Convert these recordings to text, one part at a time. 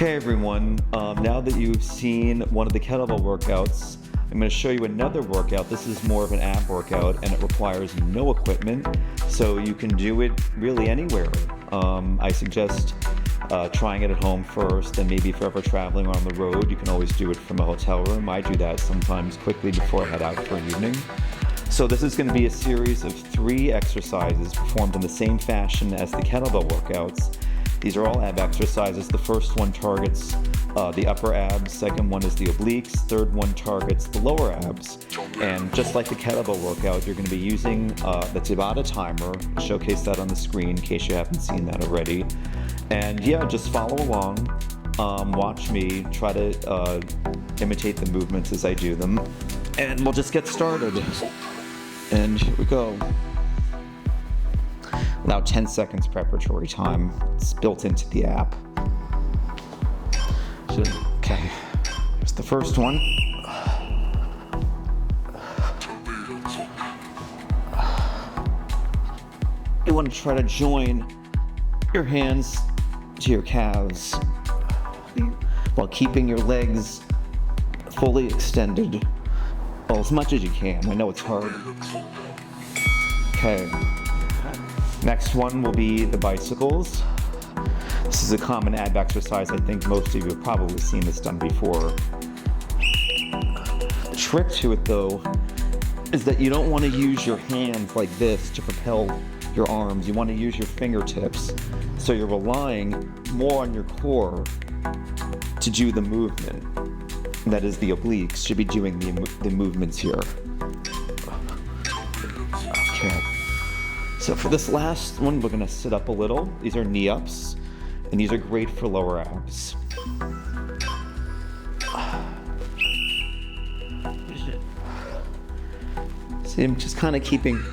Okay everyone, now that you've seen one of the kettlebell workouts, I'm going to show you another workout. This is more of an ab workout and it requires no equipment, so you can do it really anywhere. I suggest trying it at home first, and maybe if you're ever traveling on the road, you can always do it from a hotel room. I do that sometimes quickly before I head out for an evening. So this is going to be a series of 3 exercises performed in the same fashion as the kettlebell workouts. These are all ab exercises. The first one targets the upper abs, second one is the obliques, third one targets the lower abs. And just like the kettlebell workout, you're going to be using the Tabata timer. I'll showcase that on the screen in case you haven't seen that already. And yeah, just follow along, watch me, try to imitate the movements as I do them. And we'll just get started. And here we go. Allow 10 seconds preparatory time. It's built into the app. Okay, here's the first one. You want to try to join your hands to your calves while keeping your legs fully extended. Well, as much as you can. I know it's hard. Okay. Next one will be the bicycles. This is a common ab exercise. I think most of you have probably seen this done before. The trick to it though is that you don't want to use your hands like this to propel your arms. You want to use your fingertips. So you're relying more on your core to do the movement. That is, the obliques should be doing the movements here. Okay. So for this last one, we're going to sit up a little. These are knee ups, and these are great for lower abs. See, I'm just kind of keeping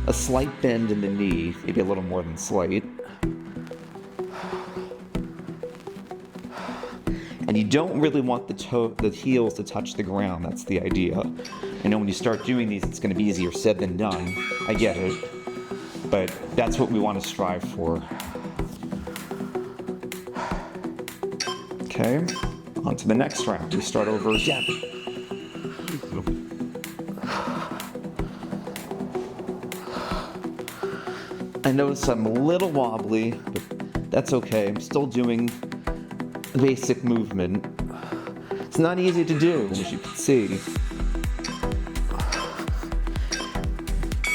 a slight bend in the knee, maybe a little more than slight. And you don't really want the heels to touch the ground. That's the idea. I know when you start doing these, it's going to be easier said than done. I get it. But that's what we want to strive for. Okay, on to the next round. We start over again. I notice I'm a little wobbly, but that's okay. I'm still doing the basic movement. It's not easy to do, as you can see.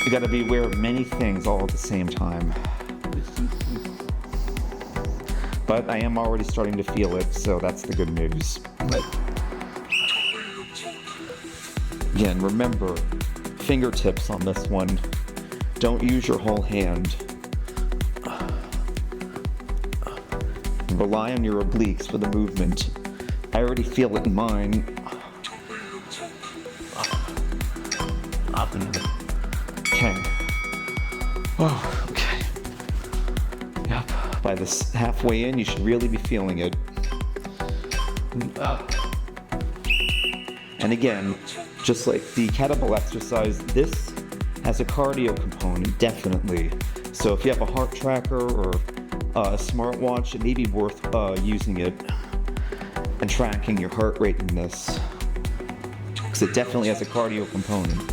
You gotta be aware of many things all at the same time. But I am already starting to feel it, so that's the good news. Again, remember, fingertips on this one. Don't use your whole hand. Rely on your obliques for the movement. I already feel it in mine. Okay. Oh, okay. Yep. By this halfway in, you should really be feeling it. And again, just like the kettlebell exercise, this has a cardio component, definitely. So if you have a heart tracker or a smartwatch, it may be worth using it and tracking your heart rate in this, because it definitely has a cardio component.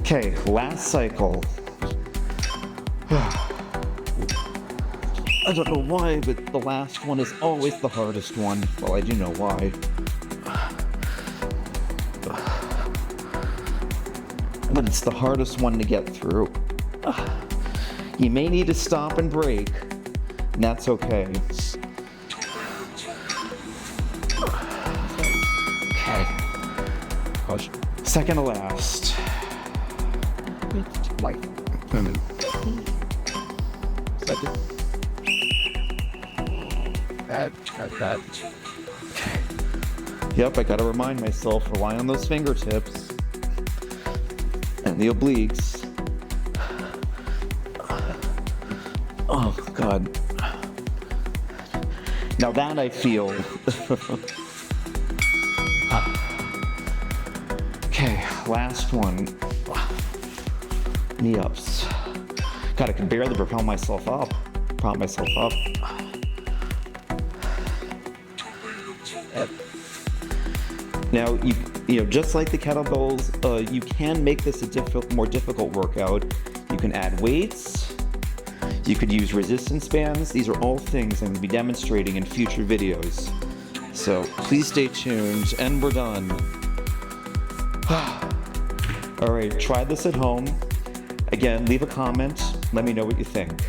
Okay, last cycle. I don't know why, but the last one is always the hardest one. Well, I do know why. But it's the hardest one to get through. You may need to stop and break, and that's okay. Okay. Second to last. Light. Second. That. Okay. Yep, I gotta remind myself, rely on those fingertips and the obliques. Oh, God. Now that I feel. Okay, last one. Knee ups. God, I can barely propel myself up. Yep. Now, you know, just like the kettlebells, you can make this a more difficult workout. You can add weights. You could use resistance bands. These are all things I'm going to be demonstrating in future videos. So please stay tuned, and we're done. All right, try this at home. Again, leave a comment. Let me know what you think.